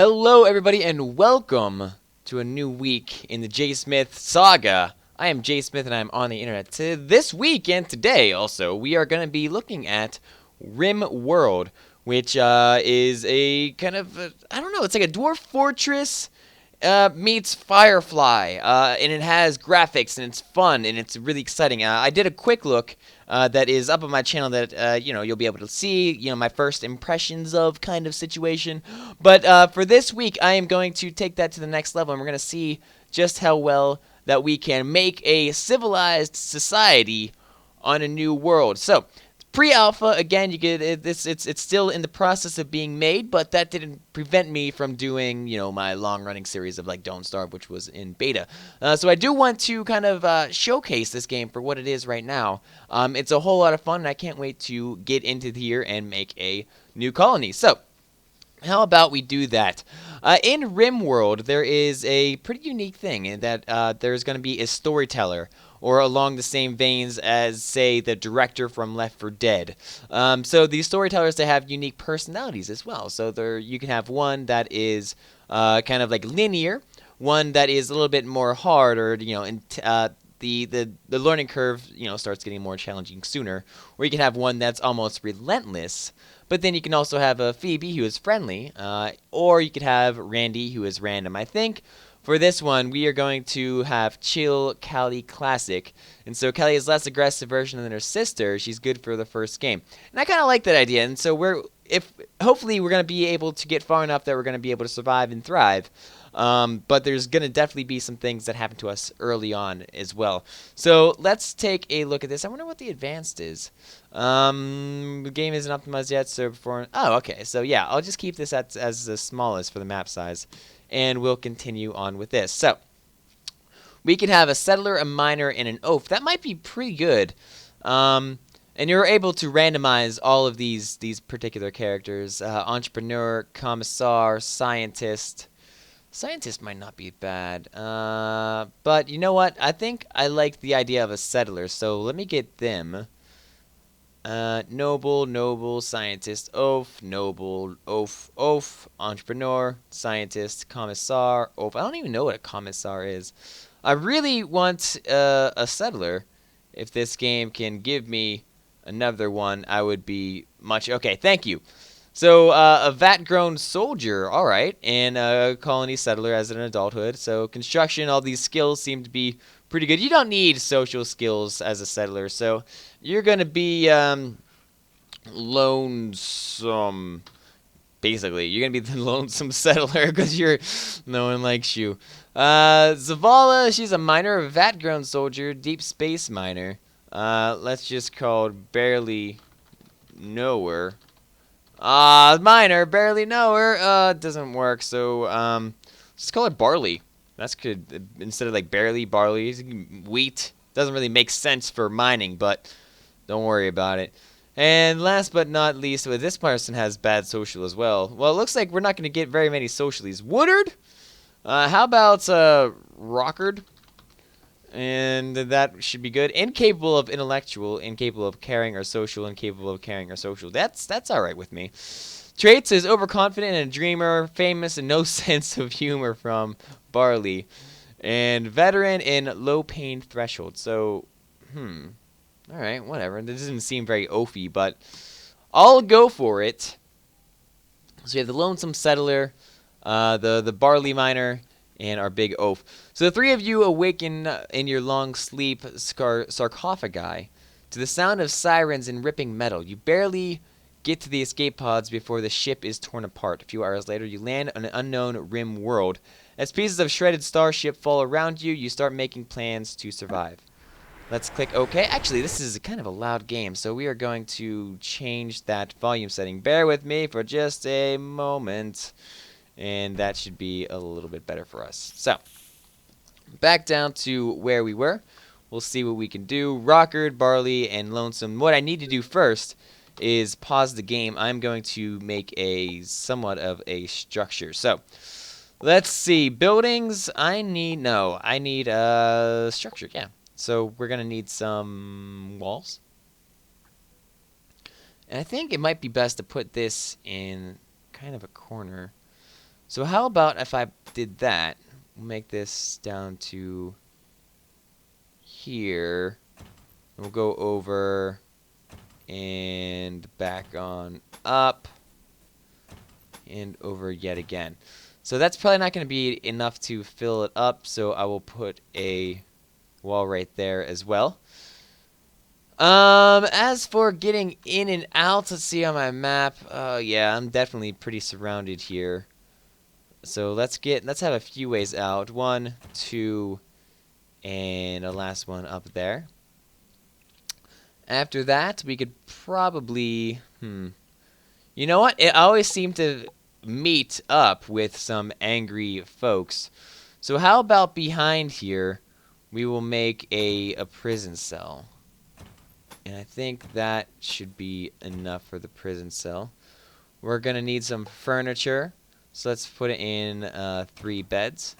Hello, everybody, and welcome to a new week in the JSmith saga. I am JSmith, and I'm on the internet. This week and today, also, we are going to be looking at RimWorld, which is a kind of, I don't know, it's like a dwarf fortress meets Firefly, and it has graphics, and it's fun, and it's really exciting. I did a quick look that is up on my channel that you'll be able to see, my first impressions of kind of situation. But for this week, I am going to take that to the next level, and we're going to see just how well that we can make a civilized society on a new world. So, pre-alpha, again, you get this. It's still in the process of being made, but that didn't prevent me from doing, my long-running series of like Don't Starve, which was in beta. So I do want to kind of showcase this game for what it is right now. It's a whole lot of fun, and I can't wait to get into here and make a new colony. So, how about we do that? In RimWorld, there is a pretty unique thing in that there's going to be a storyteller, or along the same veins as, say, the director from Left 4 Dead. So these storytellers, they have unique personalities as well. So you can have one that is kind of like linear, one that is a little bit more hard, or the learning curve starts getting more challenging sooner, or you can have one that's almost relentless. But then you can also have a Phoebe, who is friendly, or you could have Randy, who is random. I think for this one, we are going to have Chill Callie Classic. And so Callie is less aggressive version than her sister. She's good for the first game. And I kind of like that idea. And so hopefully we're going to be able to get far enough that we're going to be able to survive and thrive. But there's going to definitely be some things that happen to us early on as well. So let's take a look at this. I wonder what the advanced is. The game isn't optimized yet, so before... Oh, okay. So yeah, I'll just keep this as the smallest for the map size. And we'll continue on with this. So, we can have a settler, a miner, and an oaf. That might be pretty good. And you're able to randomize all of these particular characters. Entrepreneur, commissar, scientist. Scientist might not be bad. But you know what? I think I like the idea of a settler. So let me get them. Noble, scientist, oaf, noble, oaf, entrepreneur, scientist, commissar, oaf. I don't even know what a commissar is. I really want a settler. If this game can give me another one, I would be much... Okay, thank you. So, a vat-grown soldier, alright, and a colony settler as an adulthood. So, construction, all these skills seem to be pretty good. You don't need social skills as a settler, so you're going to be lonesome, basically. You're going to be the lonesome settler because no one likes you. Zavala, she's a miner, a vat-grown soldier, deep space miner. Let's just call it barely know her. Miner, barely know her. Doesn't work, so, let's call it barley. That's good. Instead of like barely, barley, wheat. Doesn't really make sense for mining, but don't worry about it. And last but not least, this person has bad social as well. Well, it looks like we're not going to get very many socialies. Woodard? How about, Rockard? And that should be good. Incapable of intellectual, incapable of caring or social, incapable of caring or social. That's alright with me. Traits is overconfident and a dreamer, famous and no sense of humor from Barley. And veteran in low pain threshold. So, alright, whatever. This doesn't seem very oafy, but I'll go for it. So we have the lonesome settler, the barley miner, and our big oaf. So the three of you awaken in your long sleep sarcophagi to the sound of sirens and ripping metal. You barely get to the escape pods before the ship is torn apart. A few hours later, you land on an unknown rim world. As pieces of shredded starship fall around you, you start making plans to survive. Let's click OK. Actually, this is kind of a loud game, so we are going to change that volume setting. Bear with me for just a moment. And that should be a little bit better for us. So, back down to where we were. We'll see what we can do. Rockard, Barley, and Lonesome. What I need to do first is pause the game. I'm going to make a somewhat of a structure. So, let's see. Buildings, I need a structure, yeah. So, we're going to need some walls. And I think it might be best to put this in kind of a corner. So how about if I did that? We'll make this down to here. And we'll go over and back on up and over yet again. So that's probably not going to be enough to fill it up, so I will put a wall right there as well. As for getting in and out, let's see on my map. Yeah, I'm definitely pretty surrounded here. So let's have a few ways out. 1, 2, and a last one up there. After that, we could probably, you know what? I always seem to meet up with some angry folks. So how about behind here, we will make a prison cell. And I think that should be enough for the prison cell. We're going to need some furniture. So let's put it in 3 beds.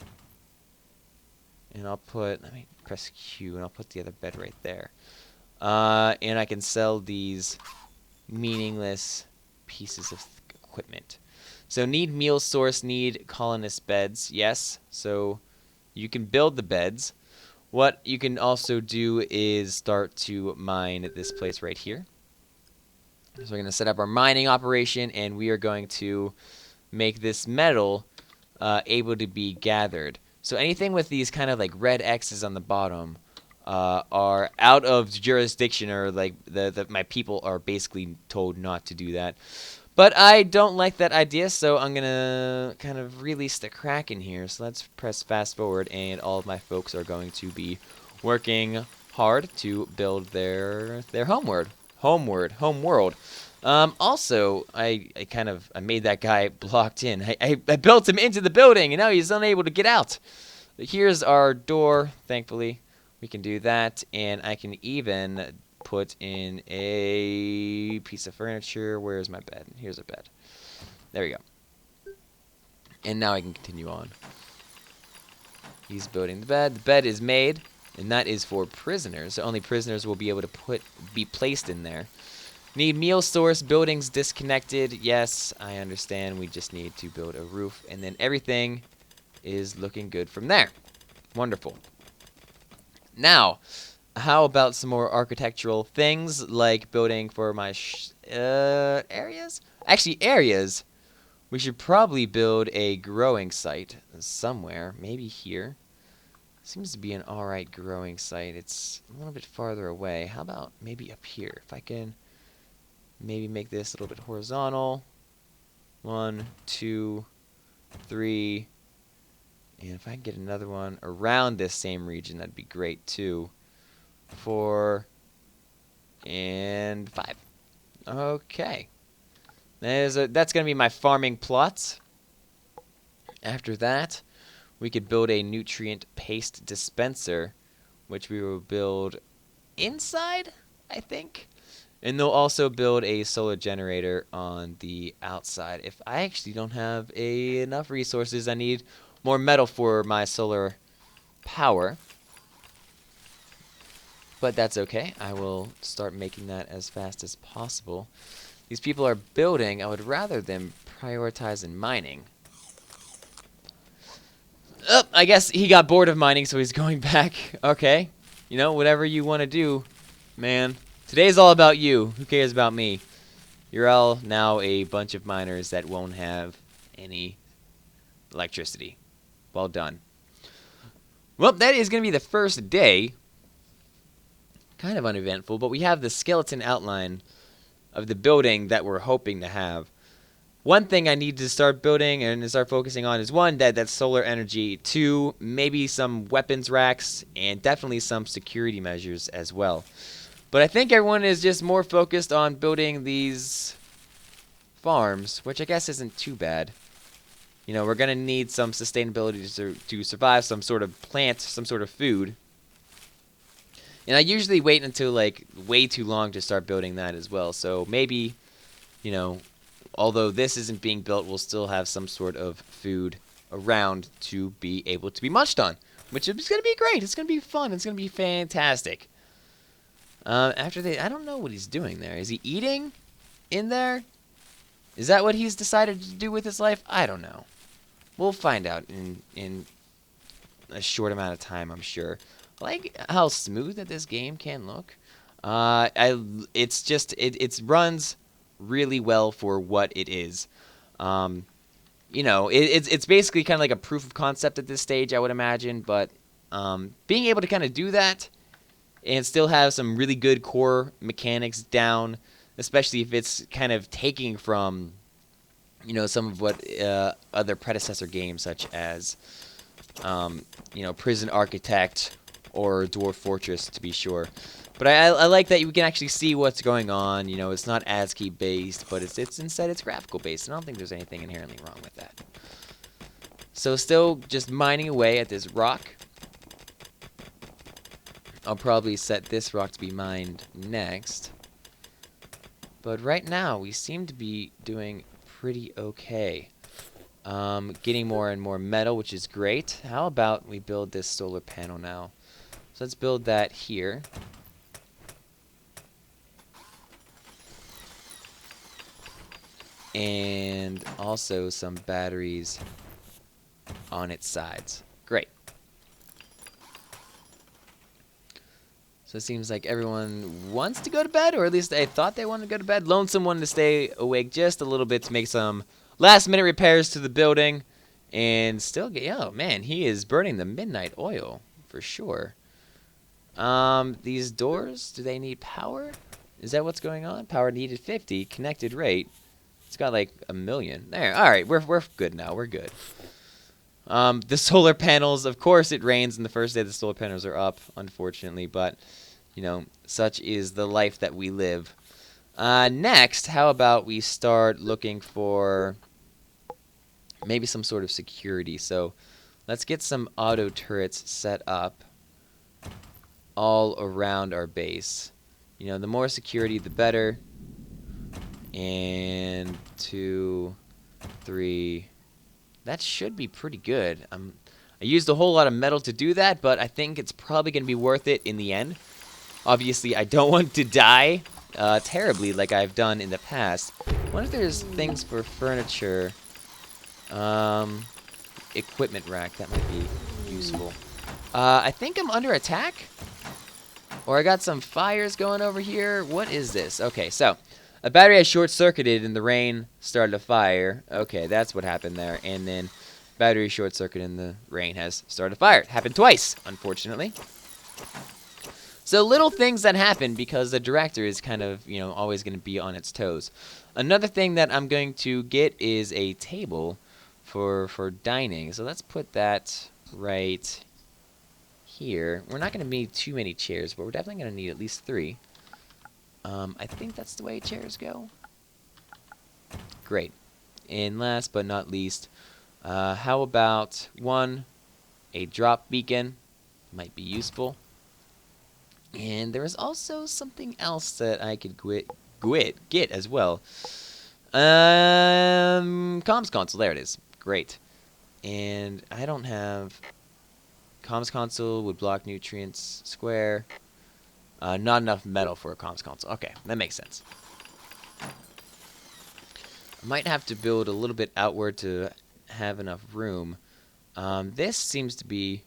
And let me press Q, and I'll put the other bed right there. And I can sell these meaningless pieces of equipment. So need meal source, need colonist beds, yes. So you can build the beds. What you can also do is start to mine this place right here. So we're going to set up our mining operation, and we are going to make this metal able to be gathered. So anything with these kind of like red X's on the bottom are out of jurisdiction, or like my people are basically told not to do that. But I don't like that idea, so I'm going to kind of release the crack in here. So let's press fast forward, and all of my folks are going to be working hard to build their homeworld. Also, I made that guy blocked in. I built him into the building, and now he's unable to get out. Here's our door, thankfully. We can do that, and I can even put in a piece of furniture. Where's my bed? Here's a bed. There we go. And now I can continue on. He's building the bed. The bed is made, and that is for prisoners. So only prisoners will be able to be placed in there. Need meal source, buildings disconnected. Yes, I understand. We just need to build a roof, and then everything is looking good from there. Wonderful. Now, how about some more architectural things, like building for my areas? Actually, areas. We should probably build a growing site somewhere. Maybe here. Seems to be an alright growing site. It's a little bit farther away. How about maybe up here? If I can maybe make this a little bit horizontal. 1, 2, 3. And if I can get another one around this same region, that'd be great too. 4 and 5. Okay. That's going to be my farming plots. After that, we could build a nutrient paste dispenser, which we will build inside, I think. And they'll also build a solar generator on the outside. If I actually don't have enough resources, I need more metal for my solar power. But that's okay. I will start making that as fast as possible. These people are building. I would rather them prioritize in mining. Oh, I guess he got bored of mining, so he's going back. Okay. You know, whatever you want to do, man. Today's all about you. Who cares about me? You're all now a bunch of miners that won't have any electricity. Well done. Well, that is going to be the first day. Kind of uneventful, but we have the skeleton outline of the building that we're hoping to have. One thing I need to start building and start focusing on is 1, that's solar energy. 2, maybe some weapons racks, and definitely some security measures as well. But I think everyone is just more focused on building these farms, which I guess isn't too bad. You know, we're going to need some sustainability to survive, some sort of plant, some sort of food. And I usually wait until, like, way too long to start building that as well. So maybe, you know, although this isn't being built, we'll still have some sort of food around to be able to be munched on. Which is going to be great. It's going to be fun. It's going to be fantastic. I don't know what he's doing there. Is he eating in there? Is that what he's decided to do with his life? I don't know. We'll find out in a short amount of time, I'm sure. I like how smooth that this game can look. It's just it runs really well for what it is. It's basically kind of like a proof of concept at this stage, I would imagine. But being able to kind of do that and still have some really good core mechanics down, especially if it's kind of taking from some of what other predecessor games such as Prison Architect or Dwarf Fortress, to be sure. But I like that you can actually see what's going on. It's not ASCII based, but it's instead it's graphical based. And I don't think there's anything inherently wrong with that. So still just mining away at this rock. I'll probably set this rock to be mined next. But right now we seem to be doing pretty okay. Getting more and more metal, which is great. How about we build this solar panel now? So let's build that here. And also some batteries on its sides. Great. So it seems like everyone wants to go to bed, or at least they thought they wanted to go to bed. Lonesome wanted to stay awake just a little bit to make some last-minute repairs to the building. And still get... Oh, man, he is burning the midnight oil, for sure. These doors, do they need power? Is that what's going on? Power needed 50, connected rate. It's got like 1 million. There, all right, we're good now. We're good. The solar panels, of course, it rains, and the first day the solar panels are up, unfortunately. But such is the life that we live. Next, how about we start looking for maybe some sort of security? So let's get some auto turrets set up all around our base. The more security, the better. And 2, 3. That should be pretty good. I used a whole lot of metal to do that, but I think it's probably going to be worth it in the end. Obviously, I don't want to die terribly like I've done in the past. I wonder if there's things for furniture. Equipment rack, that might be useful. I think I'm under attack. Or I got some fires going over here. What is this? Okay, so a battery has short-circuited and the rain started a fire. Okay, that's what happened there. And then battery short-circuited and the rain has started a fire. It happened twice, unfortunately. So little things that happen because the director is kind of, always going to be on its toes. Another thing that I'm going to get is a table for dining. So let's put that right here. We're not going to need too many chairs, but we're definitely going to need at least 3. I think that's the way chairs go. Great. And last but not least, how about a drop beacon? Might be useful. And there is also something else that I could get as well. Comms console, there it is. Great. And I don't have... Comms console would block nutrients, square. Not enough metal for a comms console. Okay, that makes sense. I might have to build a little bit outward to have enough room. This seems to be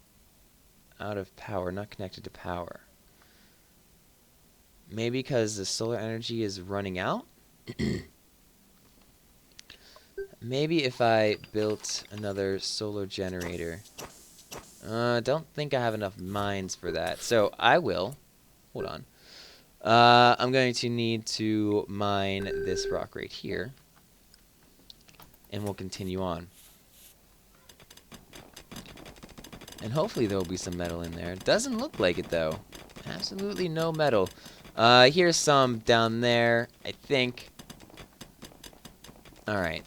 out of power, not connected to power. Maybe because the solar energy is running out? Maybe if I built another solar generator. Don't think I have enough mines for that. So I will. Hold on. I'm going to need to mine this rock right here. And we'll continue on. And hopefully there will be some metal in there. Doesn't look like it, though. Absolutely no metal. Here's some down there, I think. Alright.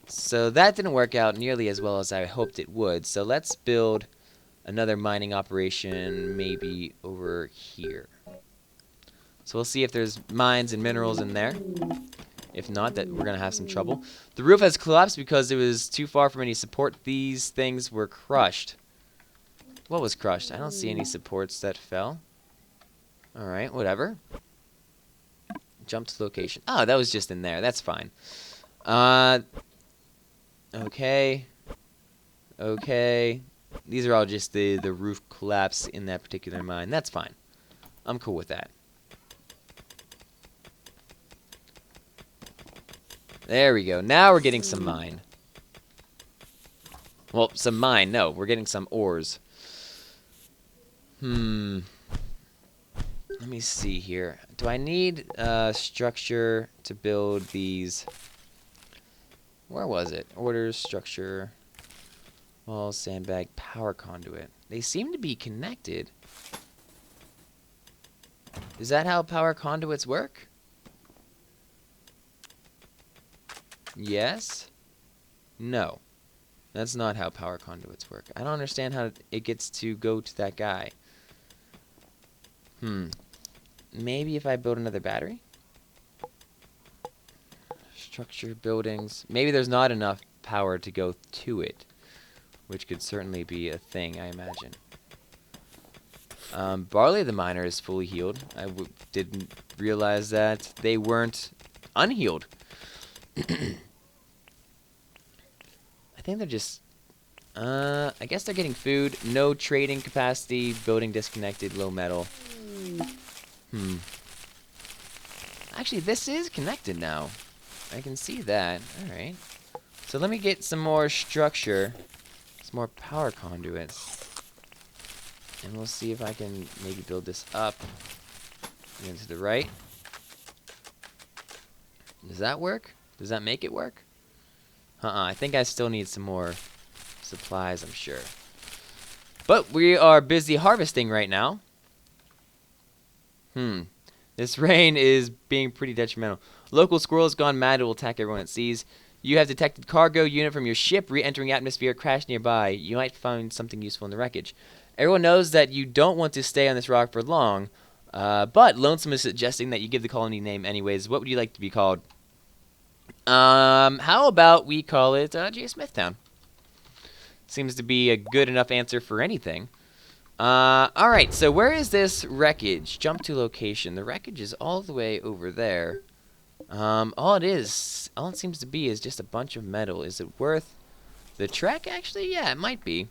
So that didn't work out nearly as well as I hoped it would. So let's build another mining operation maybe over here. So we'll see if there's mines and minerals in there. If not, that we're going to have some trouble. The roof has collapsed because it was too far from any support. These things were crushed. What was crushed? I don't see any supports that fell. Alright, whatever. Jump to location. Oh, that was just in there. That's fine. Okay. Okay. These are all just the roof collapse in that particular mine. That's fine. I'm cool with that. There we go. Now we're getting some mine. Well, some mine. No, we're getting some ores. Let me see here. Do I need structure to build these? Where was it? Orders, structure, wall, sandbag, power conduit. They seem to be connected. Is that how power conduits work? Yes? No. That's not how power conduits work. I don't understand how it gets to go to that guy. Maybe if I build another battery? Structure, buildings. Maybe there's not enough power to go to it, which could certainly be a thing, I imagine. Barley the miner is fully healed. I didn't realize that they weren't unhealed. I think they're just... I guess they're getting food. No trading capacity. Building disconnected. Low metal. Actually, this is connected now. I can see that. Alright. So let me get some more structure. Some more power conduits. And we'll see if I can maybe build this up. And to the right. Does that work? Does that make it work? I think I still need some more supplies, I'm sure. But we are busy harvesting right now. This rain is being pretty detrimental. Local squirrel has gone mad. It will attack everyone it sees. You have detected cargo unit from your ship re-entering atmosphere. Crash nearby. You might find something useful in the wreckage. Everyone knows that you don't want to stay on this rock for long. But Lonesome is suggesting that you give the colony name anyways. What would you like to be called? How about we call it JSmithTown? Seems to be a good enough answer for anything. Alright, so where is this wreckage? Jump to location. The wreckage is all the way over there. All it seems to be is just a bunch of metal. Is it worth the trek, actually? Yeah, it might be.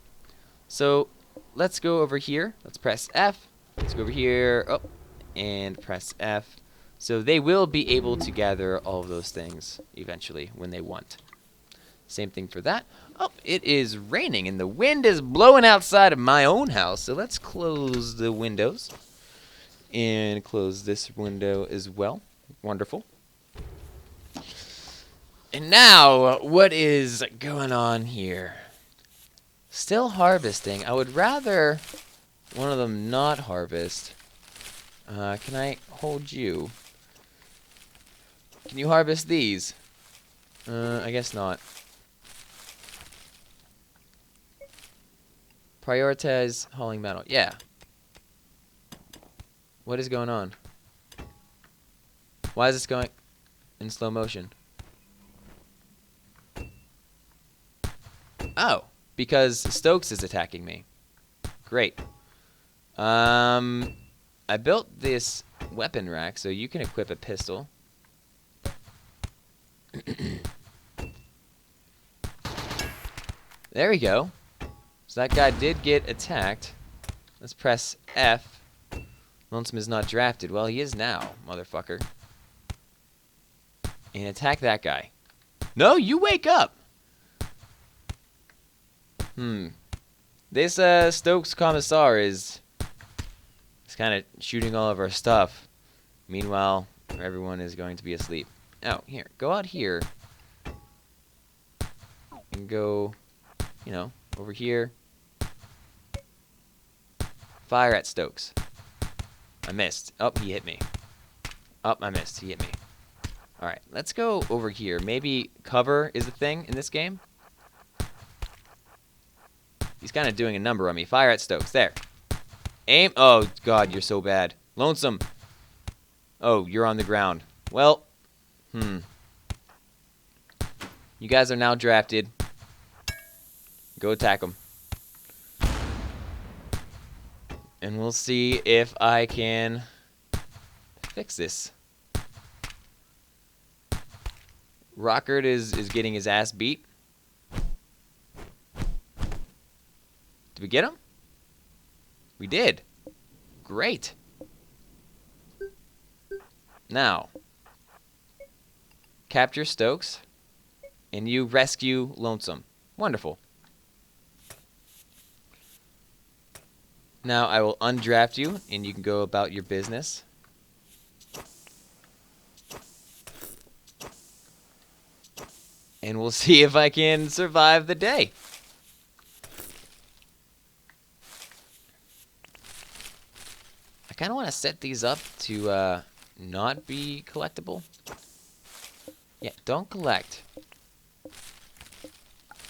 So, let's go over here. Let's press F. Let's go over here. Oh, and press F. So they will be able to gather all of those things eventually when they want. Same thing for that. Oh, it is raining and the wind is blowing outside of my own house. So let's close the windows. And close this window as well. Wonderful. And now, what is going on here? Still harvesting. I would rather one of them not harvest. Can I hold you? Can you harvest these? I guess not. Prioritize hauling metal. Yeah. What is going on? Why is this going in slow motion? Oh, because Stokes is attacking me. Great. I built this weapon rack so you can equip a pistol. There we go. So that guy did get attacked. Let's press F. Lonesome is not drafted. Well, he is now, motherfucker. And attack that guy. No, you wake up! This Stokes Commissar is kind of shooting all of our stuff. Meanwhile, everyone is going to be asleep. Oh, here. Go out here. And go, you know, over here. Fire at Stokes. I missed. Oh, he hit me. Oh, I missed. He hit me. Alright, let's go over here. Maybe cover is a thing in this game. He's kind of doing a number on me. Fire at Stokes. There. Aim. Oh, God, you're so bad. Lonesome. Oh, you're on the ground. Well, you guys are now drafted. Go attack them. And we'll see if I can fix this. Rockert is getting his ass beat. Did we get him? We did. Great. Now, capture Stokes, and you rescue Lonesome. Wonderful. Now I will undraft you, and you can go about your business. And we'll see if I can survive the day. I kind of want to set these up to not be collectible. Yeah, don't collect.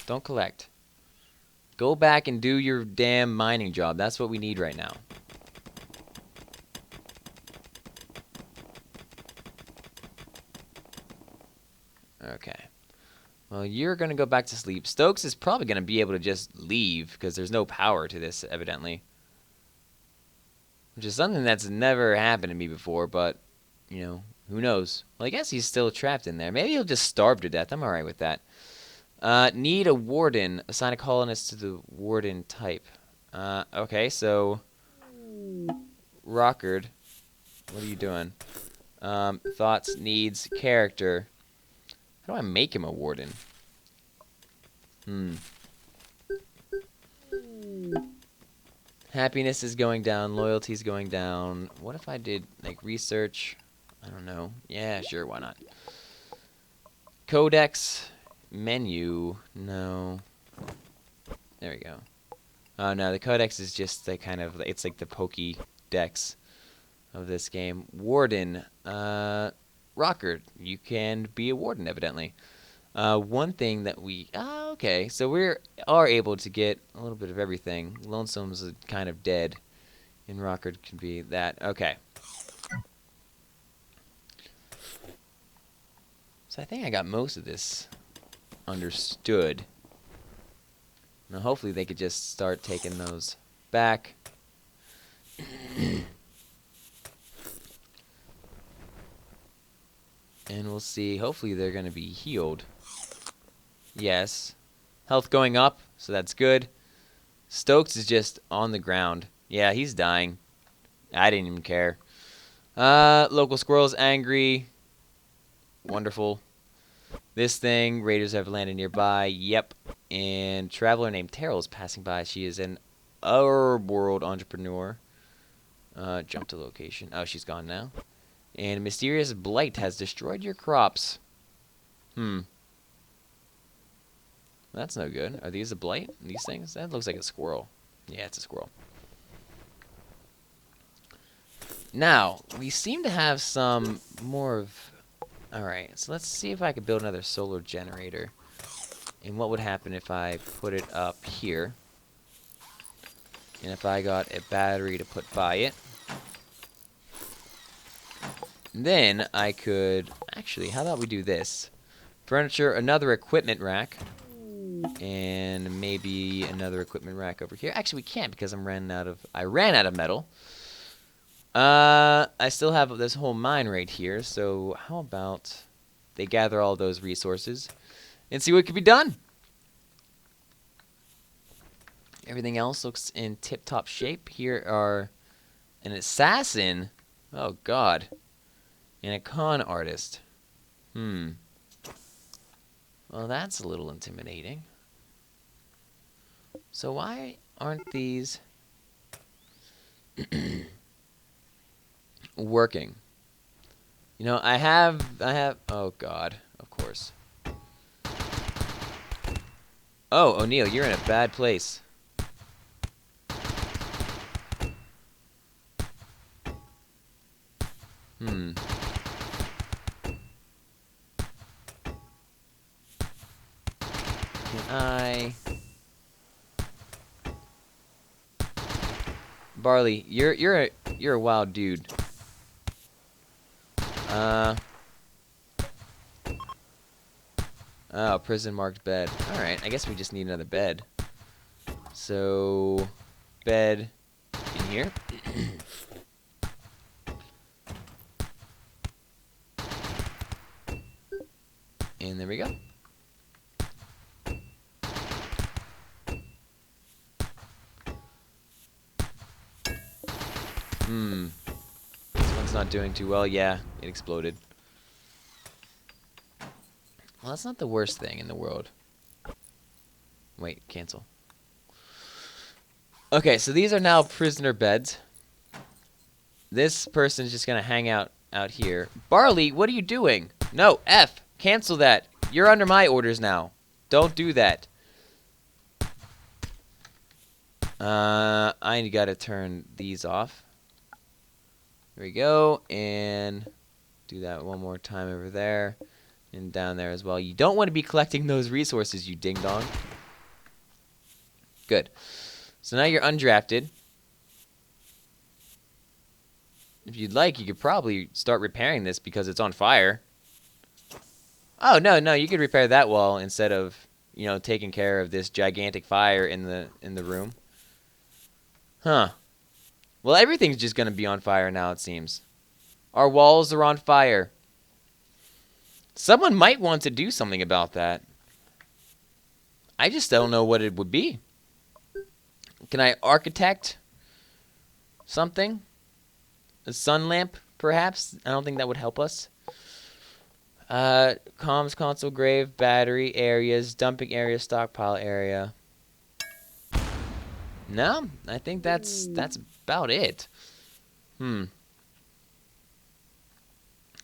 Don't collect. Go back and do your damn mining job. That's what we need right now. Okay. Well, you're going to go back to sleep. Stokes is probably going to be able to just leave because there's no power to this, evidently. Which is something that's never happened to me before, but, you know, who knows? Well, I guess he's still trapped in there. Maybe he'll just starve to death. I'm alright with that. Need a warden. Assign a colonist to the warden type. Okay, so... Rockard. What are you doing? Thoughts, needs, character. How do I make him a warden? Happiness is going down. Loyalty is going down. What if I did, like, research? I don't know. Yeah, sure, why not? Codex. Menu. No. There we go. Oh, no, the codex is just the kind of, it's like the Pokédex of this game. Warden. Rockard. You can be a warden, evidently. One thing that we... okay. So we are able to get a little bit of everything. Lonesome's kind of dead. And Rockard can be that. Okay. So I think I got most of this understood. Now hopefully they could just start taking those back. And we'll see. Hopefully they're going to be healed. Yes. Health going up, so that's good. Stokes is just on the ground. Yeah, he's dying. I didn't even care. Local squirrel's angry. Wonderful. This thing, raiders have landed nearby. Yep. And traveler named Terrell is passing by. She is an RimWorld entrepreneur. Jump to location. Oh, she's gone now. And a mysterious blight has destroyed your crops. That's no good. Are these a blight? These things? That looks like a squirrel. Yeah, it's a squirrel. Now, we seem to have some more of... Alright, so let's see if I could build another solar generator. And what would happen if I put it up here. And if I got a battery to put by it. Then I could... Actually, how about we do this? Furniture, another equipment rack. And maybe another equipment rack over here. Actually, we can't because I ran out of metal. I still have this whole mine right here. So how about they gather all those resources and see what can be done? Everything else looks in tip-top shape. Here are an assassin. Oh, God. And a con artist. Well, that's a little intimidating. So why aren't these working? You know, I have, oh God, of course. Oh, O'Neill, you're in a bad place. Barley, you're a wild dude. Oh, prison marked bed. Alright, I guess we just need another bed. So, bed in here. And there we go. This one's not doing too well. Yeah, it exploded. Well, that's not the worst thing in the world. Wait, cancel. Okay, so these are now prisoner beds. This person's just gonna hang out here. Barley, what are you doing? No, F. Cancel that. You're under my orders now. Don't do that. I gotta turn these off. There we go, and do that one more time over there, and down there as well. You don't want to be collecting those resources, you ding-dong. Good. So now you're undrafted. If you'd like, you could probably start repairing this because it's on fire. Oh, no, you could repair that wall instead of, you know, taking care of this gigantic fire in the room. Huh. Well, everything's just going to be on fire now, it seems. Our walls are on fire. Someone might want to do something about that. I just don't know what it would be. Can I architect something? A sun lamp, perhaps? I don't think that would help us. Comms console, grave, battery areas, dumping area, stockpile area. No, I think that's about it.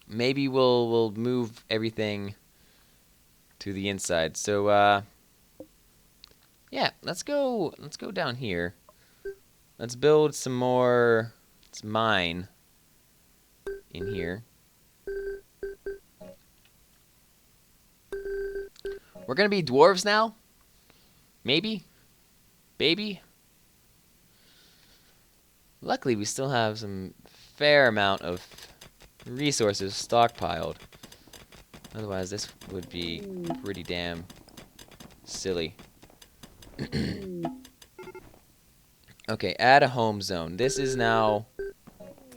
Maybe we'll move everything to the inside. So yeah, let's go down here. Let's build some more. Let's mine in here. We're gonna be dwarves now? Maybe? Baby? Luckily, we still have some fair amount of resources stockpiled. Otherwise, this would be pretty damn silly. Okay, add a home zone. This is now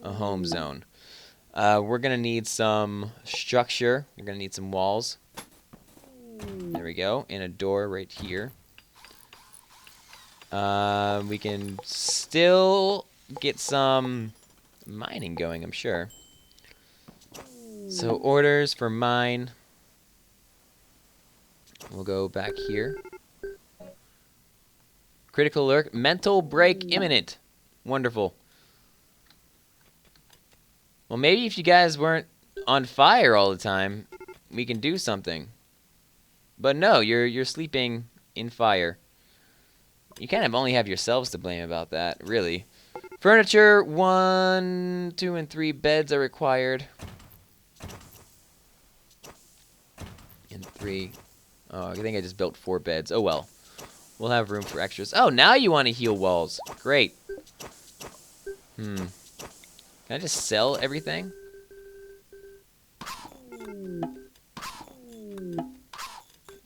a home zone. We're going to need some structure. We're going to need some walls. There we go. And a door right here. We can still get some mining going, I'm sure. So orders for mine. We'll go back here. Critical alert. Mental break imminent. Wonderful. Well, maybe if you guys weren't on fire all the time, we can do something. But no, you're sleeping in fire. You kind of only have yourselves to blame about that, really. Furniture, 1, 2, and 3 beds are required. And 3. Oh, I think I just built 4 beds. Oh well. We'll have room for extras. Oh, now you want to heal walls. Great. Can I just sell everything?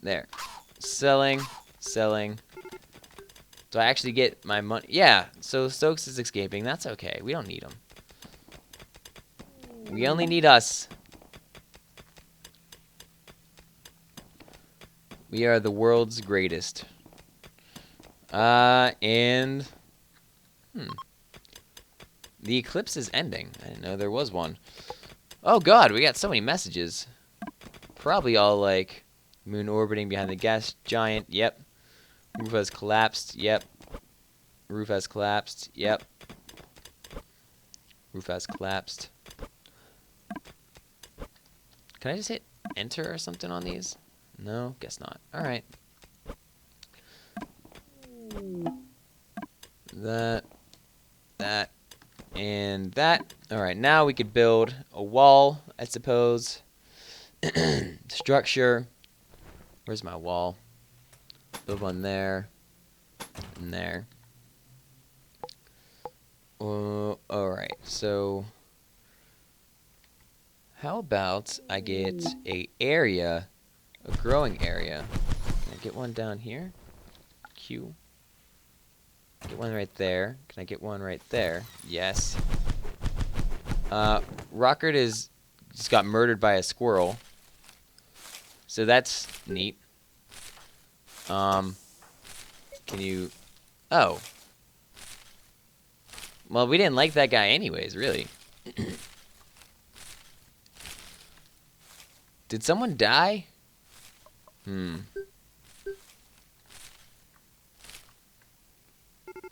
There. Selling. Do I actually get my money? Yeah, so Stokes is escaping. That's okay. We don't need him. We only need us. We are the world's greatest. And... The eclipse is ending. I didn't know there was one. Oh god, we got so many messages. Probably all like... Moon orbiting behind the gas giant. Yep. Roof has collapsed. Yep. Roof has collapsed. Yep. Roof has collapsed. Can I just hit enter or something on these? No, guess not. Alright. That, and that. Alright, now we could build a wall, I suppose. Structure. Where's my wall? Build one there. And there. Alright, so... How about I get a growing area. Can I get one down here? Q. Get one right there. Can I get one right there? Yes. Rockert just got murdered by a squirrel. So that's neat. Can you... Oh. Well, we didn't like that guy anyways, really. Did someone die?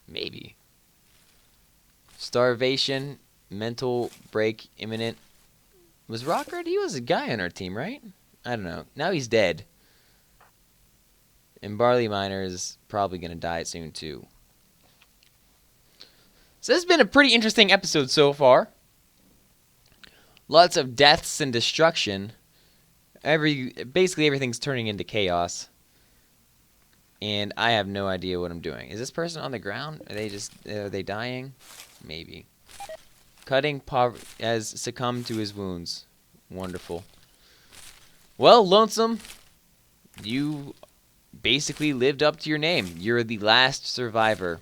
Maybe. Starvation, mental break imminent. Was Rockard? He was a guy on our team, right? I don't know. Now he's dead. And Barley Miner is probably going to die soon, too. So this has been a pretty interesting episode so far. Lots of deaths and destruction. Basically everything's turning into chaos. And I have no idea what I'm doing. Is this person on the ground? Are they dying? Maybe. Cutting has succumbed to his wounds. Wonderful. Well, Lonesome, you basically lived up to your name. You're the last survivor.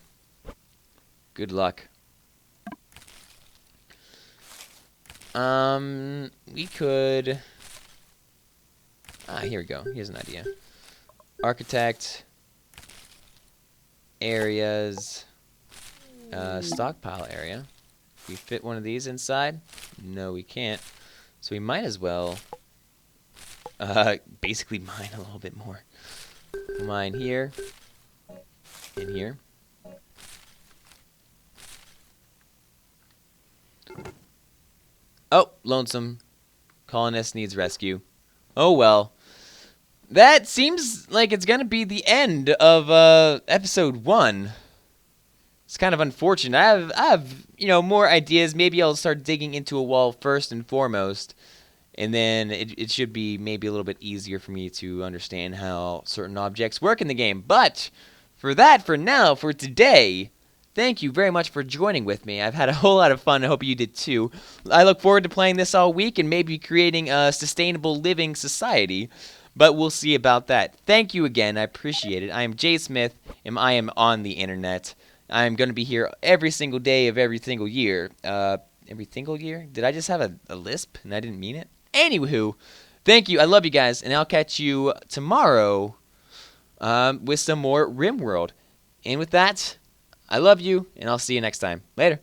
Good luck. We could... here we go. Here's an idea. Architect. Areas. Stockpile area. Can we fit one of these inside? No, we can't. So we might as well basically mine a little bit more. Mine here. And here. Oh, Lonesome. Colonist needs rescue. Oh well. That seems like it's going to be the end of episode 1. It's kind of unfortunate. I have, more ideas. Maybe I'll start digging into a wall first and foremost. And then it should be maybe a little bit easier for me to understand how certain objects work in the game. But for today, thank you very much for joining with me. I've had a whole lot of fun. I hope you did too. I look forward to playing this all week and maybe creating a sustainable living society. But we'll see about that. Thank you again. I appreciate it. I am Jay Smith, and I am on the internet. I'm going to be here every single day of every single year. Every single year? Did I just have a lisp and I didn't mean it? Anywho, thank you. I love you guys, and I'll catch you tomorrow with some more RimWorld. And with that, I love you, and I'll see you next time. Later.